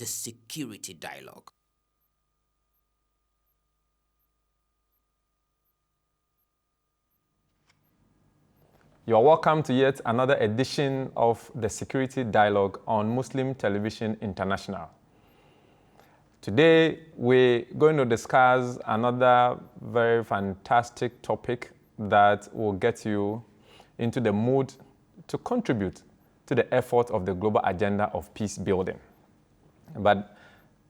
the Security Dialogue. You are welcome to yet another edition of the Security Dialogue on Muslim Television International. Today, we're going to discuss another very fantastic topic that will get you into the mood to contribute to the effort of the global agenda of peace building. But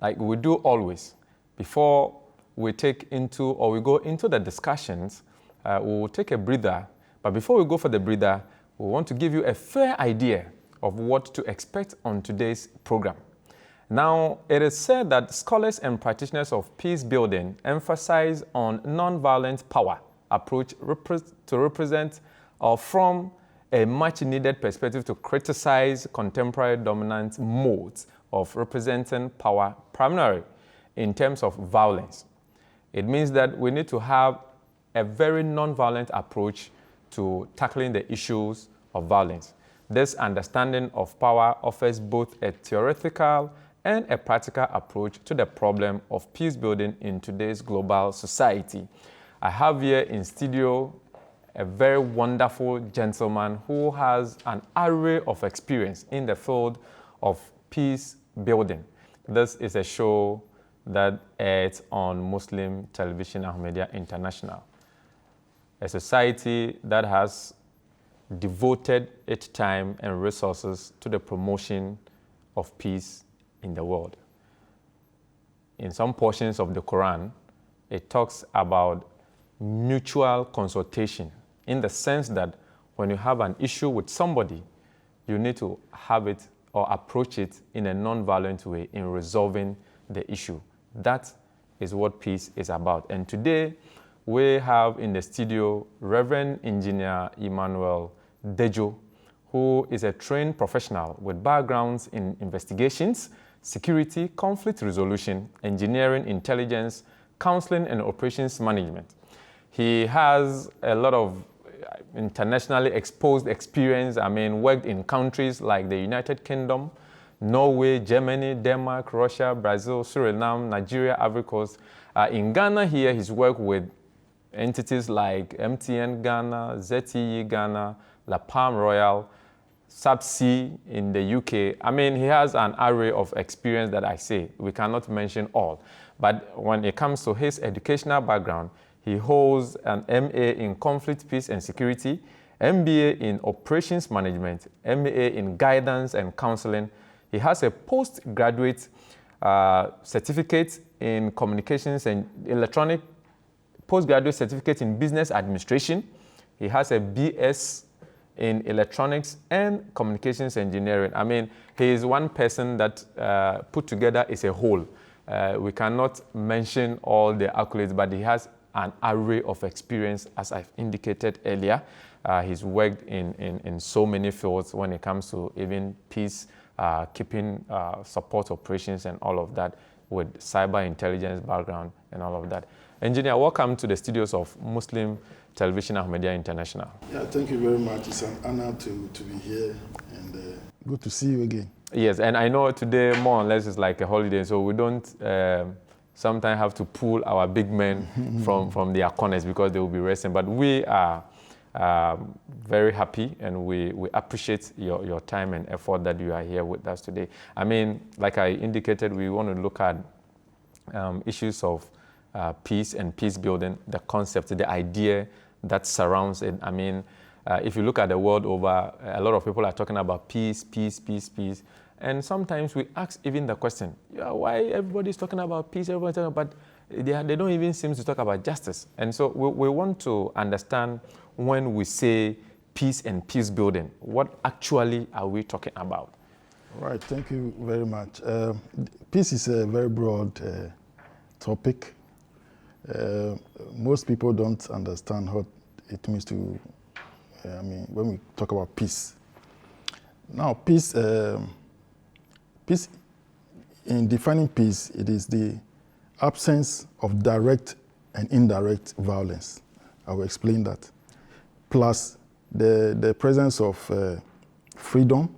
like we do always, before we take into or we go into the discussions, we will take a breather. But before we go for the breather, we want to give you a fair idea of what to expect on today's program. Now, it is said that scholars and practitioners of peace building emphasize on non-violent power approach to represent or from a much-needed perspective to criticize contemporary dominant modes of representing power primarily in terms of violence. It means that we need to have a very non-violent approach to tackling the issues of violence. This understanding of power offers both a theoretical and a practical approach to the problem of peace building in today's global society. I have here in studio a very wonderful gentleman who has an array of experience in the field of peace building. This is a show that airs on Muslim Television Ahmadiyya International, a society that has devoted its time and resources to the promotion of peace in the world. In some portions of the Quran, it talks about mutual consultation in the sense that when you have an issue with somebody, you need to have it or approach it in a non-violent way in resolving the issue. That is what peace is about. And today, we have in the studio Reverend Engineer Emmanuel Dejo, who is a trained professional with backgrounds in investigations, security, conflict resolution, engineering, intelligence, counseling, and operations management. He has a lot of internationally exposed experience. Worked in countries like the United Kingdom, Norway, Germany, Denmark, Russia, Brazil, Suriname, Nigeria, Ivory Coast. In Ghana here, he's worked with entities like MTN Ghana, ZTE Ghana, La Palm Royal, Subsea in the UK. He has an array of experience that I say. We cannot mention all. But when it comes to his educational background, he holds an MA in Conflict, Peace and Security, MBA in Operations Management, MA in Guidance and Counseling. He has a postgraduate certificate in Communications and Electronic, postgraduate certificate in Business Administration. He has a BS in Electronics and Communications Engineering. He is one person that put together is a whole. We cannot mention all the accolades, but he has an array of experience, as I've indicated earlier. He's worked in so many fields when it comes to even peace, keeping support operations and all of that, with cyber intelligence background and all of that. Engineer, welcome to the studios of Muslim Television Ahmadiyya International. Yeah, thank you very much. It's an honor to be here, and good to see you again. Yes, and I know today more or less is like a holiday, so we don't sometimes have to pull our big men from their corners because they will be resting. But we are very happy, and we appreciate your time and effort that you are here with us today. Like I indicated, we want to look at issues of peace and peace building, the concept, the idea that surrounds it. If you look at the world over, a lot of people are talking about peace, peace, peace, peace. And sometimes we ask even the question, why everybody's talking about peace, everybody's talking about, they don't even seem to talk about justice. And so we want to understand when we say peace and peace building, what actually are we talking about? All right, thank you very much. Peace is a very broad topic. Most people don't understand what it means to, when we talk about peace. Now, peace, in defining peace, it is the absence of direct and indirect violence. I will explain that. Plus the presence of freedom,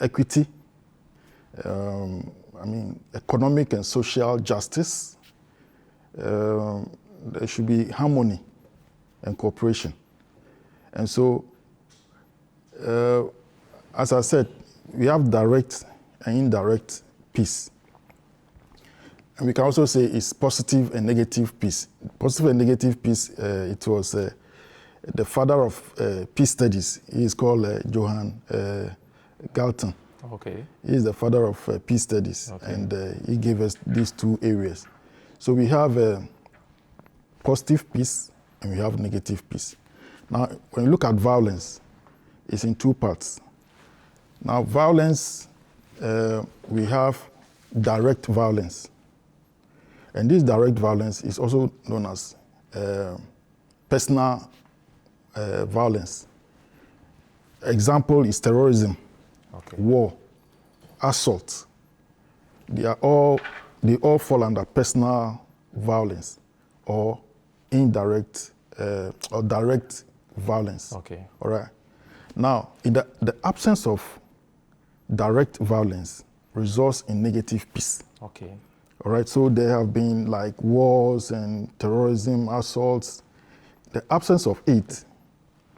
equity, economic and social justice. There should be harmony and cooperation. And so, as I said, we have direct and indirect peace. And we can also say it's positive and negative peace. Positive and negative peace, it was the father of peace studies. He is called Johann Galton. Okay. He is the father of peace studies, okay. And he gave us these two areas. So we have positive peace and we have negative peace. Now, when you look at violence, it's in two parts. Now, violence, we have direct violence. And this direct violence is also known as personal violence. Example is terrorism, okay. War, assault. They all fall under personal violence or indirect or direct violence. Okay. All right. Now, in the absence of direct violence results in negative peace. Okay. All right. So there have been like wars and terrorism, assaults. The absence of it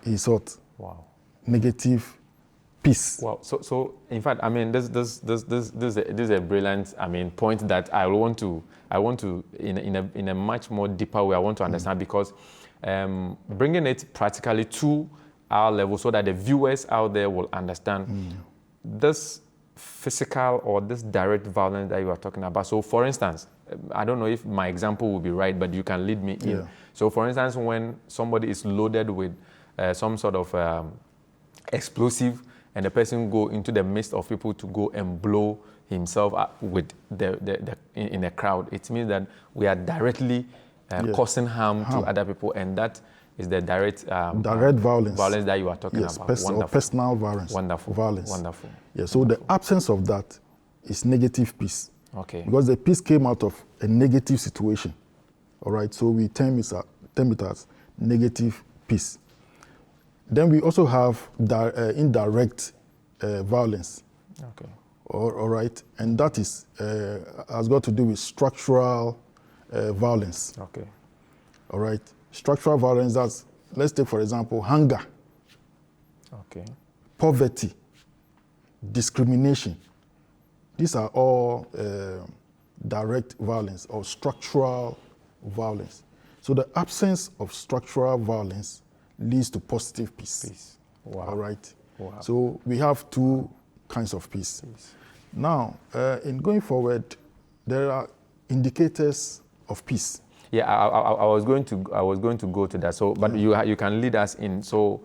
is what? Wow. Negative peace. Wow. So in fact, I mean, this is a brilliant, I mean, point that I want to in a much more deeper way. I want to understand because bringing it practically to our level so that the viewers out there will understand this physical or this direct violence that you are talking about. So, for instance, I don't know if my example will be right, but you can lead me in. Yeah. So, for instance, when somebody is loaded with some sort of explosive and the person go into the midst of people to go and blow himself up with in a crowd, it means that we are directly causing harm to other people, and that is the direct violence that you are talking about. Or personal violence. Wonderful. Violence. Wonderful. Yeah. So the absence of that is negative peace. Okay. Because the peace came out of a negative situation. All right. So we term it as negative peace. Then we also have indirect violence. Okay. All right. And that is has got to do with structural violence. Okay. All right. Structural violence, that's, let's take for example, hunger, okay, poverty, discrimination. These are all direct violence or structural violence. So the absence of structural violence leads to positive peace. Wow. All right. Wow. So we have two kinds of peace. Now, in going forward, there are indicators of peace. Yeah, I was going to go to that. So, but you can lead us in. So,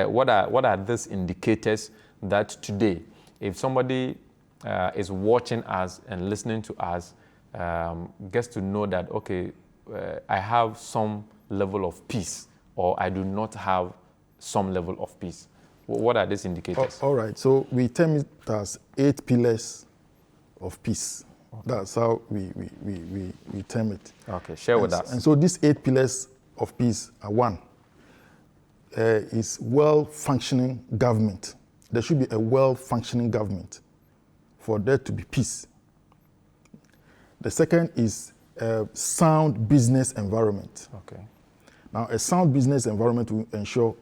what are these indicators that today, if somebody is watching us and listening to us, gets to know that okay, I have some level of peace, or I do not have some level of peace. What are these indicators? All right. So we term it as 8 pillars of peace. Okay. That's how we term it. Okay, share with us. And so these 8 pillars of peace are: one, is well-functioning government. There should be a well-functioning government for there to be peace. The second is a sound business environment. Okay. Now, a sound business environment will ensure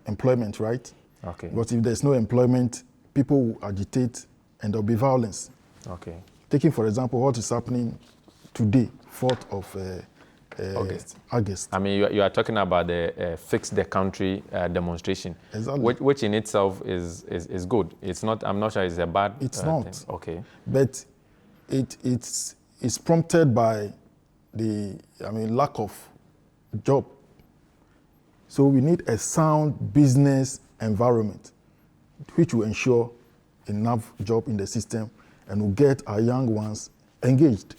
employment, right? Okay. But if there's no employment, people will agitate and there'll be violence. Okay. Taking, for example, what is happening today, 4th of August. I mean, you are talking about the Fix the Country demonstration, exactly. which in itself is good. It's not. I'm not sure it's a bad. It's not. Thing. Okay. But it's prompted by the lack of job. So we need a sound business environment, which will ensure enough job in the system and will get our young ones engaged.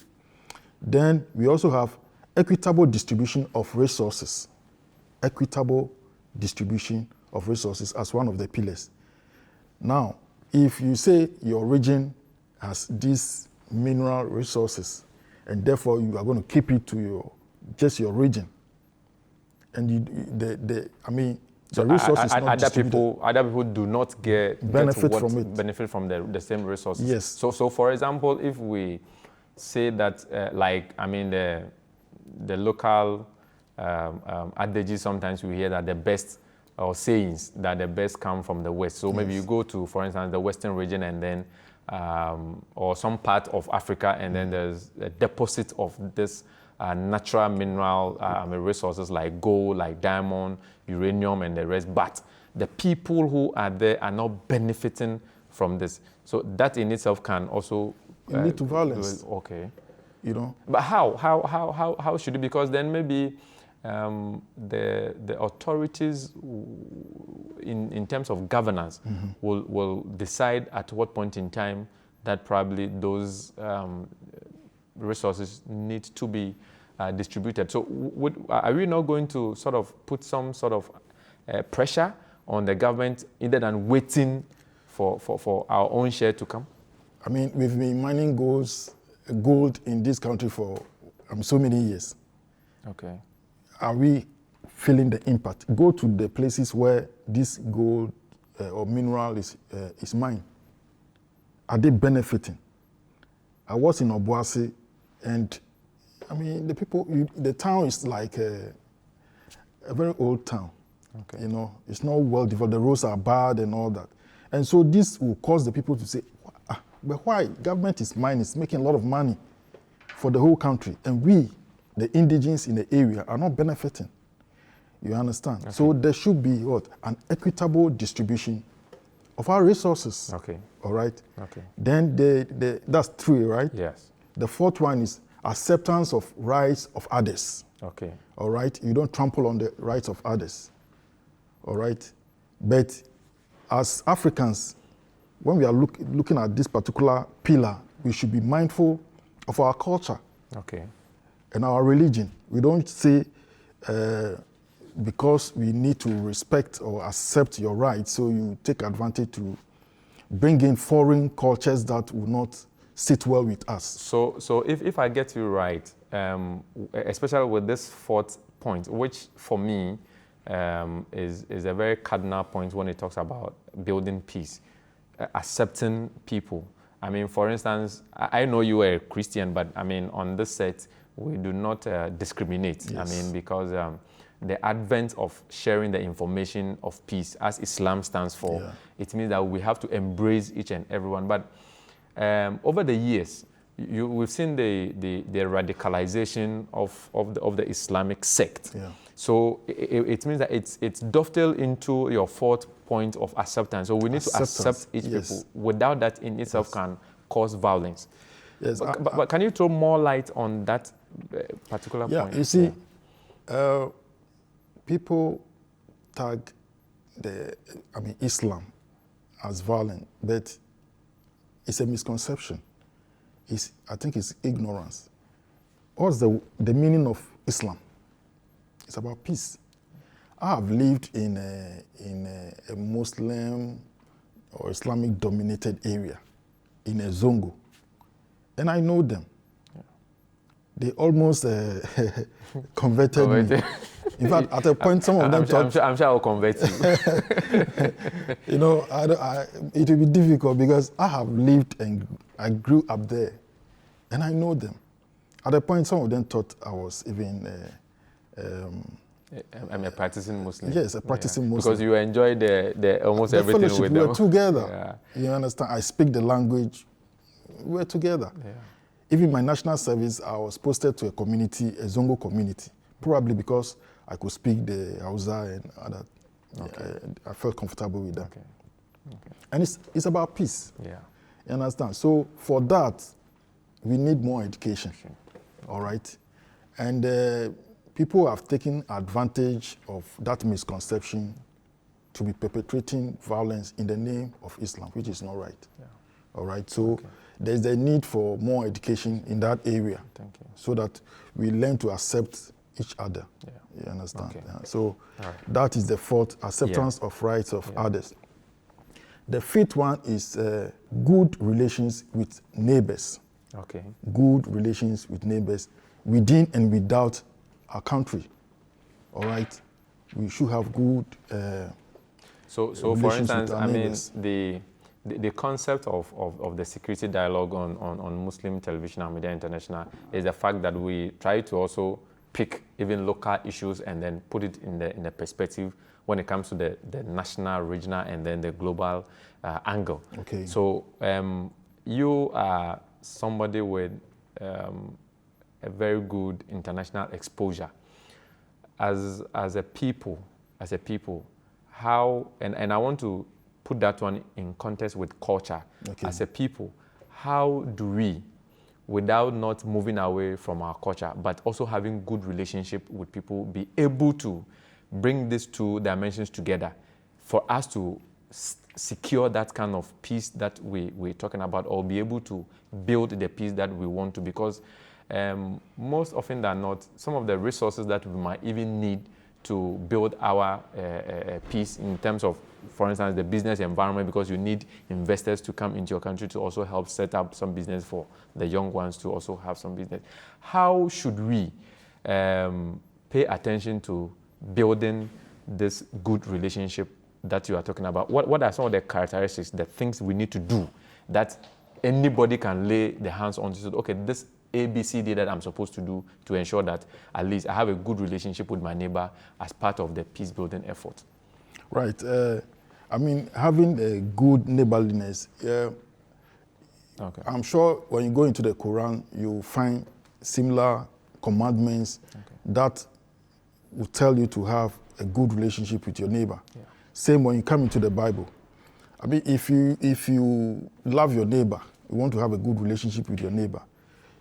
Then we also have equitable distribution of resources. Equitable distribution of resources as one of the pillars. Now, if you say your region has these mineral resources and therefore you are going to keep it to just your region, and So the resource is not other distributed. other people do not Benefit from it. benefit from the same resources. Yes. So for example, if we say that, the local adages, sometimes we hear that the best, or sayings that the best come from the West. So maybe you go to, for instance, the Western region, and then, or some part of Africa, and then there's a deposit of this natural mineral resources like gold, like diamond, uranium, and the rest. But the people who are there are not benefiting from this. So that in itself can also lead to violence. Okay. You know. But how should it? Because then maybe the authorities in terms of governance will decide at what point in time that probably those resources need to be distributed. So are we not going to sort of put some sort of pressure on the government other than waiting for our own share to come? I mean, we've been mining gold in this country for so many years. Okay. Are we feeling the impact? Go to the places where this gold or mineral is mined. Are they benefiting? I was in Obuasi, and I mean, the town is like a very old town. Okay. You know, it's not well developed. The roads are bad and all that. And so this will cause the people to say, but why? Government is mining, it's making a lot of money for the whole country. And we, the indigenes in the area, are not benefiting. You understand? Okay. So there should be an equitable distribution of our resources. Okay. All right? Okay. Then that's 3, right? Yes. The 4th one is acceptance of rights of others. Okay. All right? You don't trample on the rights of others. All right? But as Africans, when we are looking at this particular pillar, we should be mindful of our culture. Okay. And our religion. We don't say because we need to respect or accept your rights, so you take advantage to bring in foreign cultures that will not sit well with us. So if I get you right, especially with this 4th point, which for me is a very cardinal point when it talks about building peace, accepting people. I mean, for instance, I know you are a Christian, but I mean, on this set, we do not discriminate. Yes. I mean, because the advent of sharing the information of peace, as Islam stands for, it means that we have to embrace each and everyone. But over the years, we've seen the radicalization of the Islamic sect. Yeah. So it means that it's dovetailed into your 4th point of acceptance. So we need to accept each people. Without that in itself can cause violence. Yes. But can you throw more light on that particular point? Yeah, you see, people tag Islam as violent, but it's a misconception. I think it's ignorance. What's the meaning of Islam? It's about peace. I have lived in a Muslim or Islamic dominated area in a Zongo, and I know them. Yeah. They almost converted me. In fact, at a point, some of them thought... I'm sure I'll convert you. You know, it will be difficult because I have lived and I grew up there, and I know them. At a point, some of them thought I was even... I'm a practicing Muslim. Yes, a practicing Muslim. Because you enjoy the almost the everything fellowship, with them. We were together. Yeah. You understand? I speak the language. We're together. Yeah. Even my national service, I was posted to a community, a Zongo community, probably because I could speak the Hausa and other. Okay. I felt comfortable with that. Okay. Okay. And it's about peace. Yeah. You understand? So for that, we need more education. Okay. All right? And people have taken advantage of that misconception to be perpetrating violence in the name of Islam, which is not right. Yeah. All right? So there's a need for more education in that area. Thank you. So that we learn to accept each other. Yeah. You understand? Okay. Yeah. So that is the 4th, acceptance of rights of others. The 5th one is good relations with neighbors. Okay. Good relations with neighbors within and without our country. All right? we should have good So for relations instance, with our I mean, neighbors. the concept of the security dialogue on Muslim Television and Media International is the fact that we try to also pick even local issues and then put it in the perspective when it comes to the national, regional, and then the global angle. Okay. So you are somebody with a very good international exposure. As a people, how, and I want to put that one in context with culture. Okay. As a people, how do we, without not moving away from our culture, but also having good relationship with people, be able to bring these two dimensions together for us to secure that kind of peace that we're talking about, or be able to build the peace that we want to? Because most often than not, some of the resources that we might even need to build our peace in terms of, for instance, the business environment, because you need investors to come into your country to also help set up some business for the young ones to also have some business. How should we pay attention to building this good relationship that you are talking about? What are some of the characteristics, the things we need to do that anybody can lay their hands on to say, okay, this ABCD that I'm supposed to do to ensure that at least I have a good relationship with my neighbor as part of the peace building effort? Right. I mean, having a good neighborliness, Okay. I'm sure when you go into the Quran, you find similar commandments that will tell you to have a good relationship with your neighbor. Yeah. Same when you come into the Bible. I mean, if you love your neighbor, you want to have a good relationship with your neighbor,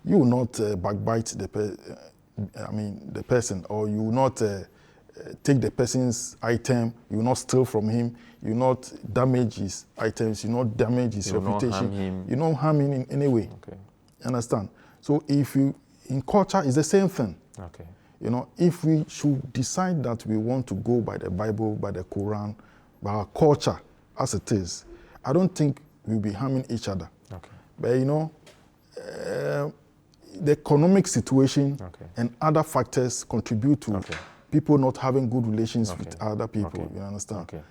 you will not backbite the person, or you will not take the person's item, you will not steal from him, you will not damage his items, you will not damage his reputation. Not harm him. You don't harm him in any way. Okay. Understand? So in culture, it's the same thing. Okay. You know, if we should decide that we want to go by the Bible, by the Quran, by our culture as it is, I don't think we'll be harming each other. Okay. But you know, the economic situation and other factors contribute to people not having good relations with other people. You understand? Okay.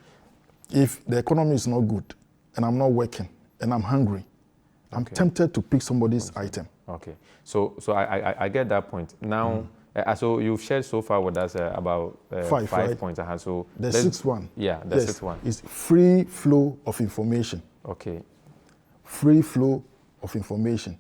If the economy is not good and I'm not working and I'm hungry, I'm tempted to pick somebody's item. Okay. So I get that point. Now, so you've shared so far with us about five right? points. So The sixth one. Yeah, the sixth one. Is free flow of information. Okay. Free flow of information.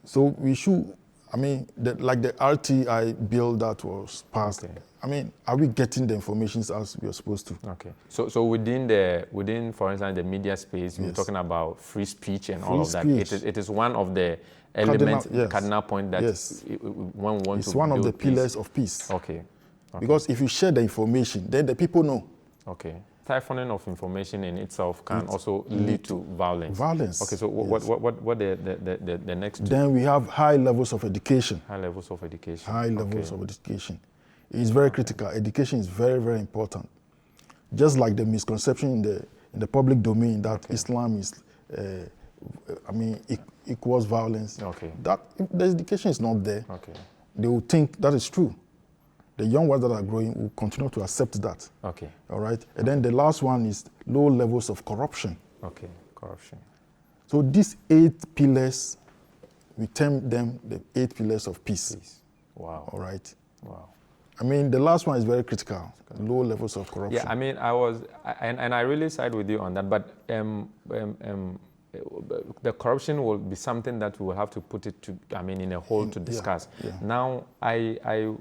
So we should, I mean, like the RTI bill that was passed, I mean, are we getting the information as we are supposed to? Okay. So within, for instance, the media space, we're talking about free speech and all of that. It is one of the elements, cardinal point that one wants to build It's one of the pillars of peace. Okay. Because if you share the information, then the people know. Okay. Siphoning of information in itself can also lead to violence. Violence. Okay. So what the next two? Then we have high levels of education. High levels of education. High levels of education. It's very critical. Education is very, very important. Just like the misconception in the public domain that Islam is, equals violence. Okay. That if the education is not there, Okay. they will think that is true. The young ones that are growing will continue to accept that. Okay. All right. And then the last one is low levels of corruption. Okay. Corruption. So these 8 pillars, we term them the 8 pillars of peace. Wow. All right. Wow. I mean, the last one is very critical. Low levels of corruption. Yeah. I mean, I really side with you on that, but the corruption will be something that we will have to put it to, in a whole to discuss. Yeah. Now, I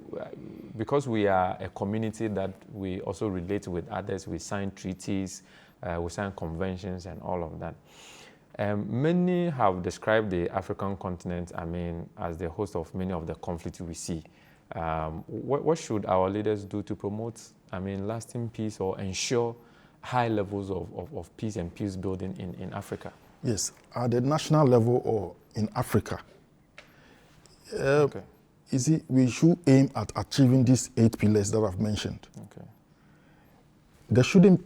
because we are a community that we also relate with others, we sign treaties, we sign conventions and all of that. Many have described the African continent, as the host of many of the conflicts we see. What should our leaders do to promote, lasting peace or ensure high levels of peace and peace building in Africa? Yes, at the national level or in Africa, we should aim at achieving these 8 pillars that I've mentioned. Okay.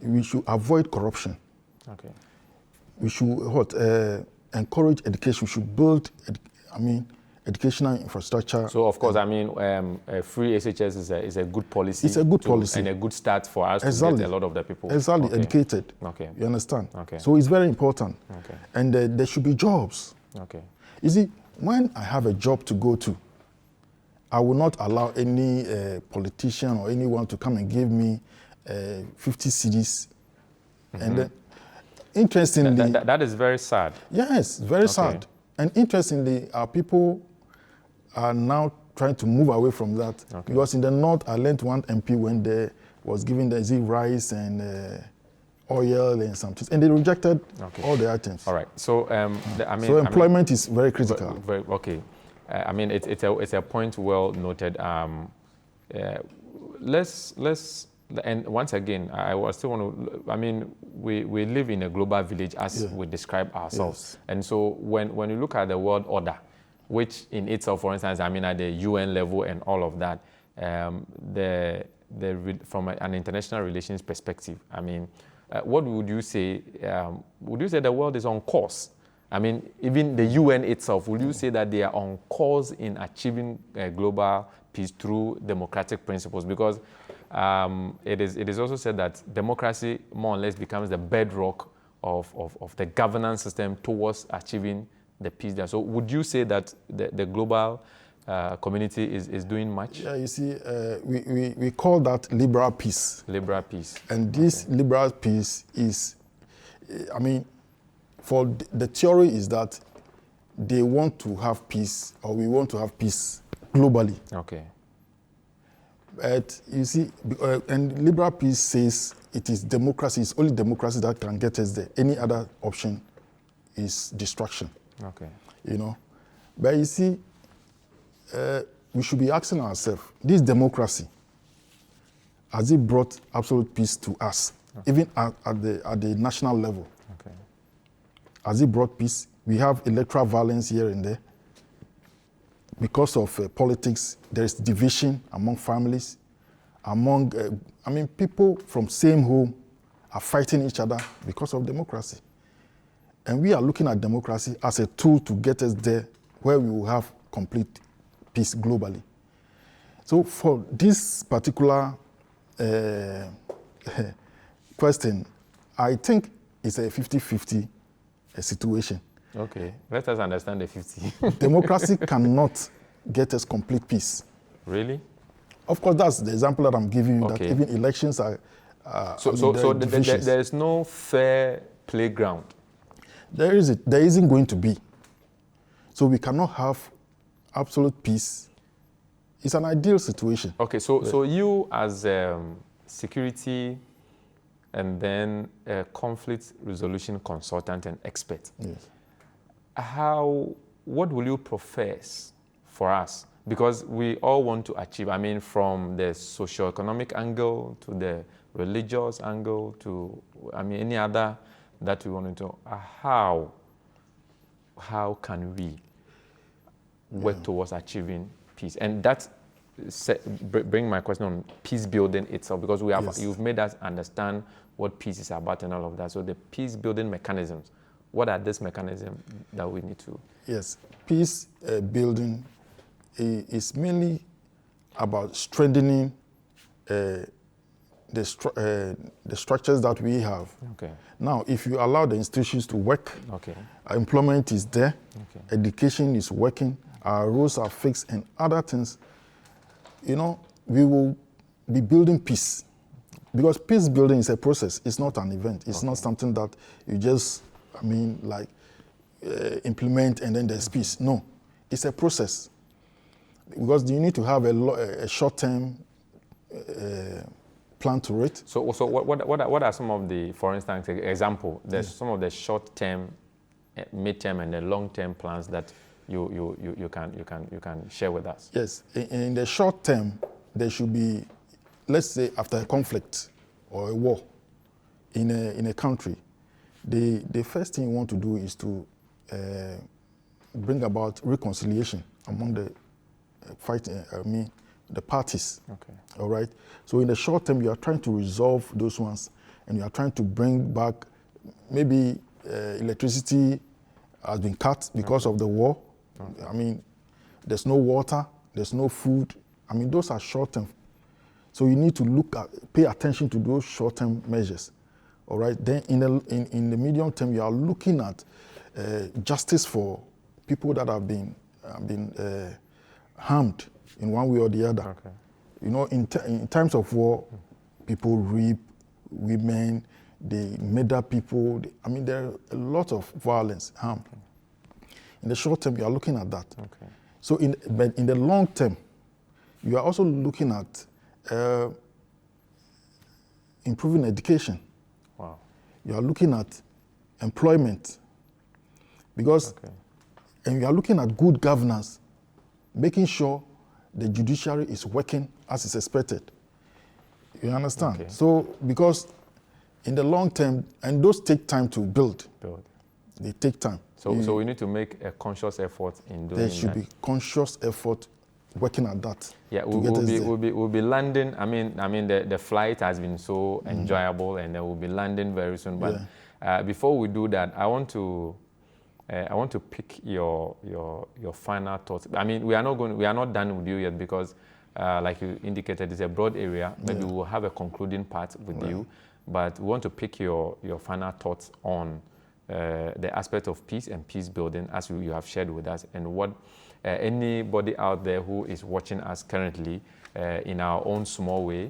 We should avoid corruption. Okay. We should encourage education. We should build, educational infrastructure. So of course, I mean, free SHS is a good policy. It's a good policy. And a good start for us Exactly. to get a lot of the people. Exactly, Okay. educated. Okay. You understand? Okay. So it's very important. Okay. And there should be jobs. Okay. You see, when I have a job to go to, I will not allow any politician or anyone to come and give me 50 cedis. And then, interestingly... That is very sad. Yes, very sad. And interestingly, our people are now trying to move away from that. Okay. Because in the north, I learned one MP when there was giving the rice and oil and something, and they rejected all the items. All right. So so employment is very critical. Okay. I mean, it's a point well noted. Let's and once again, I still want to. I mean, we live in a global village as we describe ourselves, and so when you look at the world order, which in itself, for instance, I mean at the UN level and all of that, from an international relations perspective, I mean, what would you say? Would you say the world is on course? I mean, even the UN itself, would you say that they are on course in achieving global peace through democratic principles? Because it is also said that democracy more or less becomes the bedrock of the governance system towards achieving the peace there. So would you say that the global community is doing much? Yeah, you see, we call that liberal peace. Liberal peace. And this liberal peace is, I mean, for the theory is that they want to have peace, or we want to have peace globally. Okay. But you see, and liberal peace says it is democracy, it's only democracy that can get us there. Any other option is destruction. Okay. You know, but you see, we should be asking ourselves, this democracy, has it brought absolute peace to us, even at the national level? Okay. Has it brought peace? We have electoral violence here and there. Because of politics, there is division among families, among, people from same home are fighting each other because of democracy. And we are looking at democracy as a tool to get us there where we will have complete peace globally. So for this particular question, I think it's a 50-50 situation. Okay, let us understand the 50. Democracy cannot get us complete peace. Really? Of course, that's the example that I'm giving you, that even elections are... So there is no fair playground? There isn't going to be. So we cannot have absolute peace. It's an ideal situation. Okay, so you as security and then a conflict resolution consultant and expert, yes. What will you profess for us? Because we all want to achieve, I mean, from the socio-economic angle to the religious angle to, any other that we want to do. How can we work towards achieving peace? And that bring my question on peace building itself, because you've made us understand what peace is about and all of that. So the peace building mechanisms, what are these mechanisms that we need to? Yes, peace building is mainly about strengthening the structures that we have. Okay. Now, if you allow the institutions to work, employment is there, education is working, our rules are fixed, and other things, we will be building peace. Because peace building is a process. It's not an event. It's not something that you just, implement and then there's peace. No, it's a process. Because you need to have a short-term plan to it. So what are some of the, for instance, example, there's some of the short-term, mid-term, and the long-term plans that you can share with us? Yes, in the short term, there should be, let's say after a conflict or a war in a country, the first thing you want to do is to bring about reconciliation among the the parties. Okay. All right. So in the short term, you are trying to resolve those ones, and you are trying to bring back maybe electricity has been cut because of the war. there's no water, there's no food. I mean, those are short-term. So you need to pay attention to those short-term measures. All right. Then in the medium term, you are looking at justice for people that have been harmed in one way or the other. Okay. You know, in times of war, people rape women, they murder people. I mean, there are a lot of violence, harm. Okay. In the short term, you are looking at that. Okay. So but in the long term, you are also looking at improving education. Wow. You are looking at employment, because, and you are looking at good governance, making sure the judiciary is working as is expected. You understand? Okay. So, because in the long term, and those take time to build. They take time. So we need to make a conscious effort in doing that. There should be conscious effort working at that. Yeah, we'll be landing. I mean, the flight has been so enjoyable, and we'll be landing very soon. But before we do that, I want to pick your final thoughts. I mean, we are not done with you yet, because like you indicated, it's a broad area. Maybe we'll have a concluding part with you, but we want to pick your final thoughts on the aspect of peace and peace building, as you have shared with us, and what anybody out there who is watching us currently, in our own small way,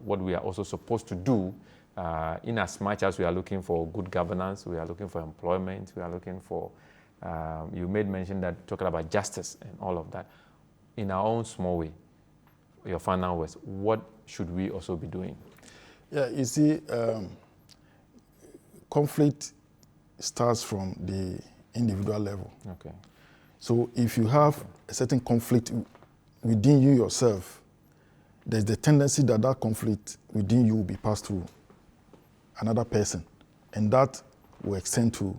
what we are also supposed to do, in as much as we are looking for good governance, we are looking for employment, we are looking for, you made mention that, talking about justice and all of that, in our own small way. Your final words, what should we also be doing? Yeah, you see, conflict starts from the individual level. Okay. So if you have a certain conflict within you yourself, there's the tendency that that conflict within you will be passed through another person, and that will extend to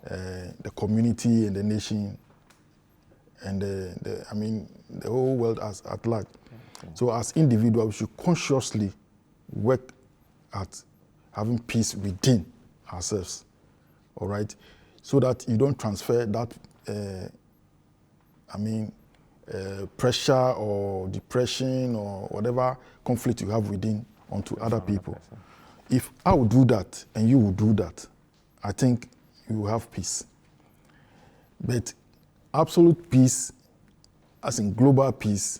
the community and the nation and the whole world at large. Okay. So as individuals, we should consciously work at having peace within ourselves, all right? So that you don't transfer that, pressure or depression or whatever conflict you have within onto other people. If I would do that and you would do that, I think you will have peace. But absolute peace, as in global peace.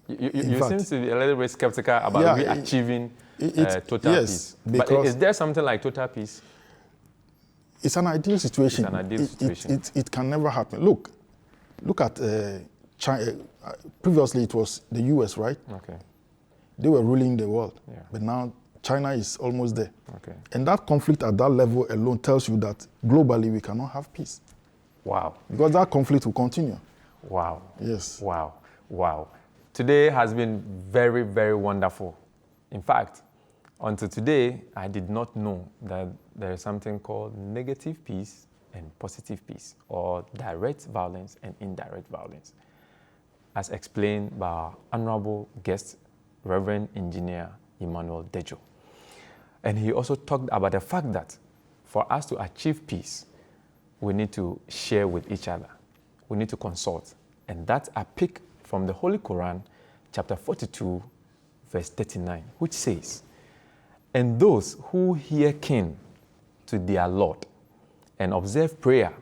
You seem to be a little bit skeptical about achieving total peace. But is there something like total peace? It's an ideal situation. It's an ideal situation. It can never happen. Look at China. Previously, it was the US, right? Okay. They were ruling the world. Yeah. But now China is almost there. Okay. And that conflict at that level alone tells you that globally we cannot have peace. Wow. Because that conflict will continue. Wow. Yes. Wow. Wow. Today has been very, very wonderful. In fact, until today, I did not know that there is something called negative peace and positive peace, or direct violence and indirect violence, as explained by our honorable guest, Reverend Engineer Emmanuel Dejo. And he also talked about the fact that for us to achieve peace, we need to share with each other. We need to consult. And that's a pick from the Holy Quran, chapter 42, verse 39, which says, "And those who hearken to their Lord and observe prayer,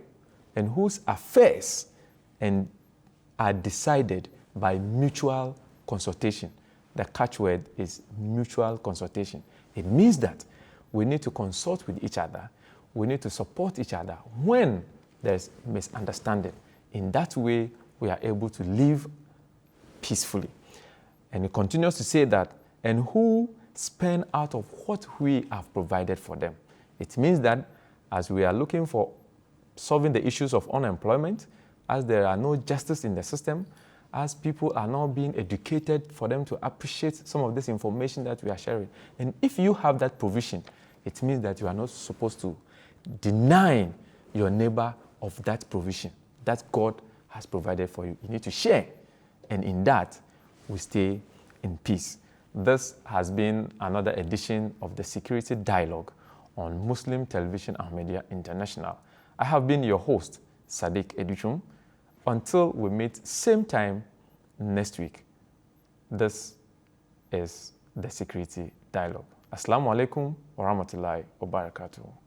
and whose affairs and are decided by mutual consultation." The catchword is mutual consultation. It means that we need to consult with each other. We need to support each other when there's misunderstanding. In that way, we are able to live peacefully. And it continues to say that, "and who spend out of what we have provided for them." It means that as we are looking for solving the issues of unemployment, as there are no justice in the system, as people are not being educated for them to appreciate some of this information that we are sharing. And if you have that provision, it means that you are not supposed to deny your neighbor of that provision that God has provided for you. You need to share. And in that, we stay in peace. This has been another edition of the Security Dialogue on Muslim Television and Media International. I have been your host, Sadiq Educhum. Until we meet same time next week, this is the Security Dialogue. Assalamu alaikum wa rahmatullahi wa barakatuh.